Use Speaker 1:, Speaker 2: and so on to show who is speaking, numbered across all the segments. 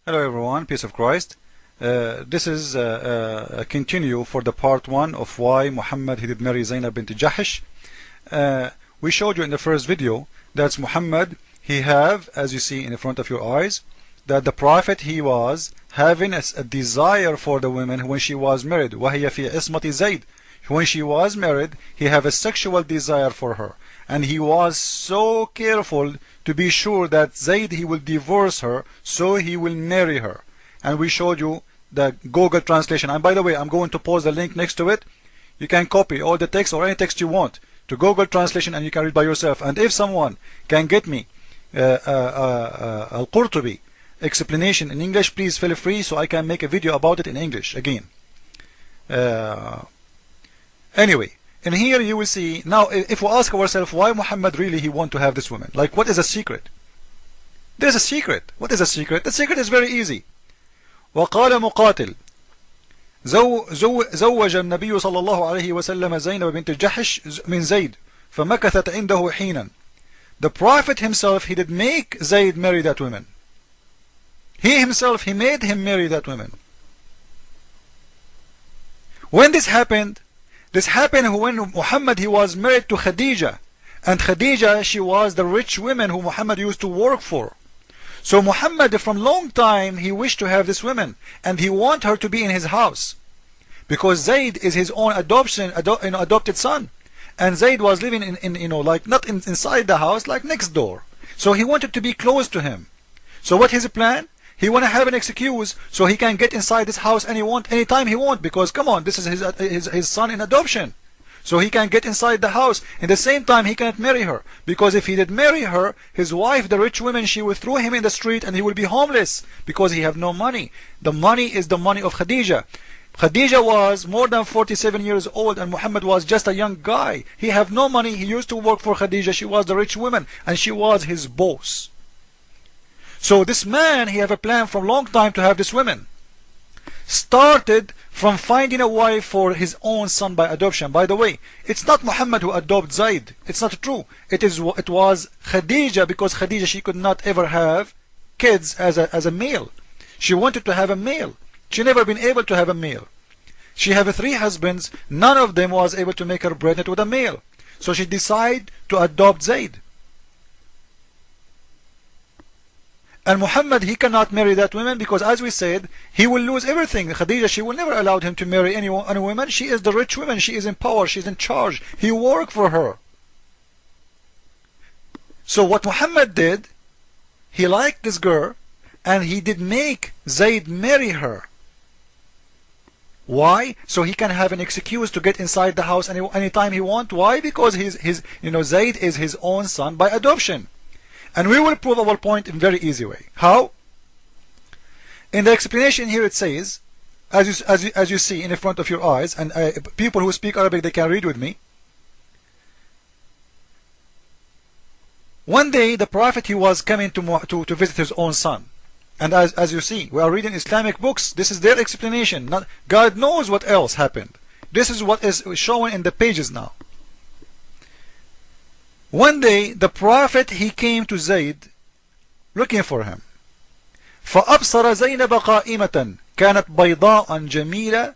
Speaker 1: Hello everyone, peace of Christ. This is a continue for the part 1 of why Muhammad he did marry Zaynab bint Jahish. We showed you in the first video that Muhammad he have, as you see in the front of your eyes, that the Prophet he was having a desire for the women when she was married. وَهِيَ فِي عِصْمَةِ Zayd. When she was married, he have a sexual desire for her. And he was so careful to be sure that Zayd he will divorce her, so he will marry her. And we showed you the Google translation. And by the way, I'm going to post the link next to it. You can copy all the text or any text you want to Google translation and you can read by yourself. And if someone can get me al-Qurtubi explanation in English, please feel free so I can make a video about it in English again. Anyway, and here you will see, now if we ask ourselves why Muhammad really he want to have this woman, like what is the secret? There's a secret. What is the secret? The secret is very easy. وقال مقاتل زوج النبي صلى الله عليه وسلم زينب بنت جحش من زيد فمكثت عنده حينا. The Prophet himself he did make Zayd marry that woman. He himself he made him marry that woman. When this happened when Muhammad he was married to Khadija, and Khadija she was the rich woman who Muhammad used to work for. So Muhammad from long time he wished to have this woman and he want her to be in his house because Zayd is his own adopted son, and Zayd was living in like not inside the house, like next door. So he wanted to be close to him. So what is his plan? He want to have an excuse so he can get inside this house anytime he want, because come on, this is his son in adoption. So he can get inside the house. In the same time he cannot marry her, because if he did marry her, his wife, the rich woman, she will throw him in the street and he will be homeless because he have no money. The money is the money of Khadija. Khadija was more than 47 years old and Muhammad was just a young guy. He have no money. He used to work for Khadija. She was the rich woman and she was his boss. So this man, he have a plan for a long time to have this woman. Started from finding a wife for his own son by adoption. By the way, it's not Muhammad who adopted Zayd. It's not true. It was Khadija, because Khadija she could not ever have kids as a male. She wanted to have a male. She never been able to have a male. She have 3 husbands. None of them was able to make her pregnant with a male. So she decided to adopt Zayd. And Muhammad he cannot marry that woman because, as we said, he will lose everything. Khadija she will never allow him to marry any woman. She is the rich woman. She is in power. She is in charge. He worked for her. So what Muhammad did, he liked this girl and he did make Zayd marry her. Why? So he can have an excuse to get inside the house anytime he want. Why? Because Zayd is his own son by adoption. And we will prove our point in a very easy way. How? In the explanation here it says, as you see in the front of your eyes, and people who speak Arabic they can read with me. One day the Prophet he was coming to visit his own son. And as you see, we are reading Islamic books. This is their explanation. God knows what else happened. This is what is shown in the pages now. One day the Prophet he came to Zayd looking for him. فأبصر زينب قائمة كانت بيضاء جميلة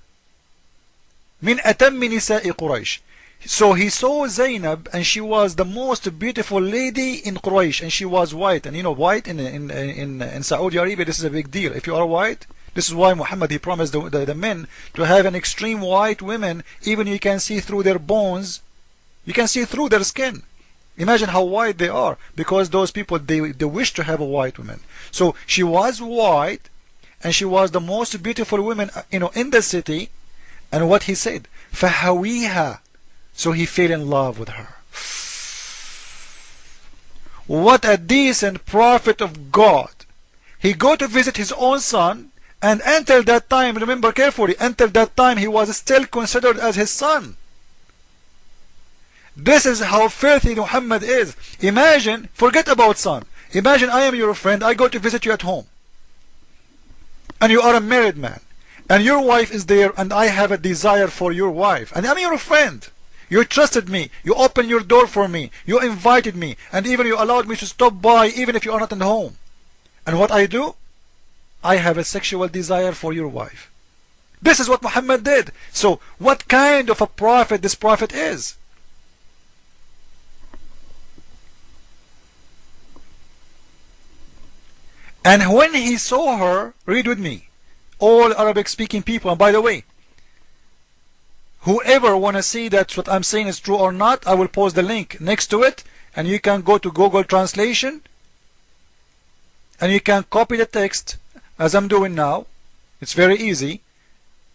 Speaker 1: من أتم نساء قريش. So he saw Zaynab and she was the most beautiful lady in Quraysh, and she was white. And white in Saudi Arabia, this is a big deal. If you are white, this is why Muhammad he promised the men to have an extreme white women. Even you can see through their bones, you can see through their skin. Imagine how white they are, because those people they wish to have a white woman. So she was white and she was the most beautiful woman in the city. And what he said, فَهَوِيهَا. So he fell in love with her. What a decent prophet of God. He go to visit his own son, and until that time, remember carefully, until that time he was still considered as his son. This is how filthy Muhammad is. Imagine, forget about son. Imagine I am your friend, I go to visit you at home. And you are a married man. And your wife is there, and I have a desire for your wife. And I'm your friend. You trusted me. You opened your door for me. You invited me. And even you allowed me to stop by even if you are not in the home. And what I do? I have a sexual desire for your wife. This is what Muhammad did. So what kind of a prophet this prophet is? And when he saw her, read with me, all Arabic speaking people, and by the way, whoever want to see that what I'm saying is true or not, I will post the link next to it, and you can go to Google Translation and you can copy the text as I'm doing now. It's very easy.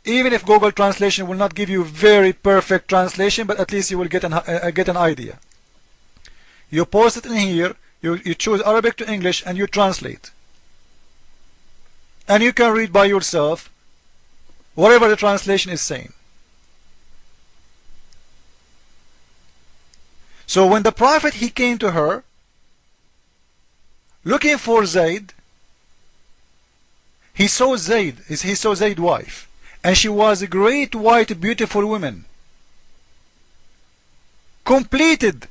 Speaker 1: Even if Google Translation will not give you very perfect translation, but at least you will get an idea. You post it in here, you choose Arabic to English, and you translate. And you can read by yourself whatever the translation is saying. So when the Prophet, he came to her looking for Zayd, he saw Zayd, he saw Zayd's wife, and she was a great white beautiful woman, completed,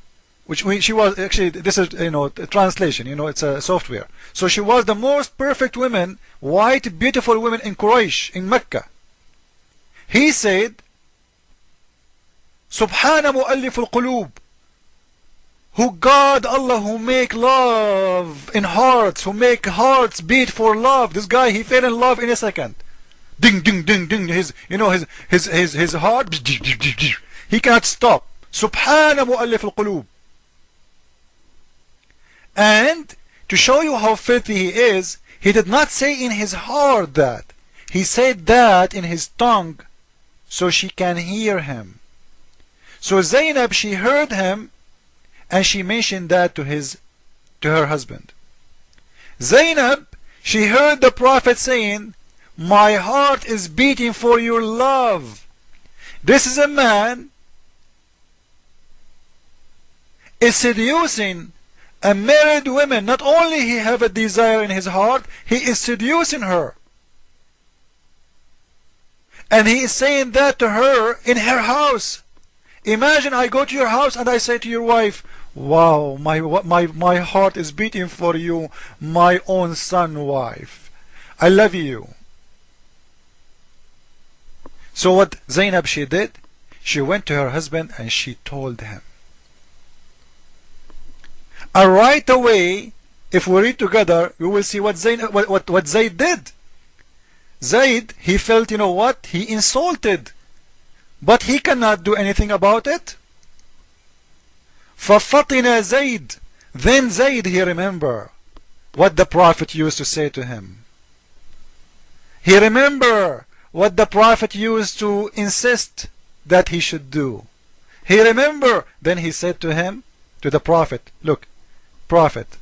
Speaker 1: she was actually, this is a translation, it's a software. So she was the most perfect woman, white beautiful woman in Quraysh, in Mecca. He said, Subhana mu'allif al-qulub, who God, Allah, who make love in hearts, who make hearts beat for love. This guy, he fell in love in a second. Ding, ding, ding, ding. His heart, he can't stop. Subhana mu'allif al-qulub. And to show you how filthy he is, he did not say in his heart that. He said that in his tongue, so she can hear him. So Zaynab, she heard him, and she mentioned that to her husband. Zaynab, she heard the Prophet saying, my heart is beating for your love. This is a man is seducing a married woman. Not only he have a desire in his heart, he is seducing her. And he is saying that to her in her house. Imagine I go to your house and I say to your wife, wow, my heart is beating for you, my own son wife. I love you. So what Zaynab she did, she went to her husband and she told him. And right away, if we read together, we will see what Zayd did. Zayd, he felt, you know what? He insulted. But he cannot do anything about it. فَفَطِنَ Zayd. Then Zayd, he remembered what the Prophet used to say to him. He remembered what the Prophet used to insist that he should do. He remembered. Then he said to him, to the Prophet, look, Prophet,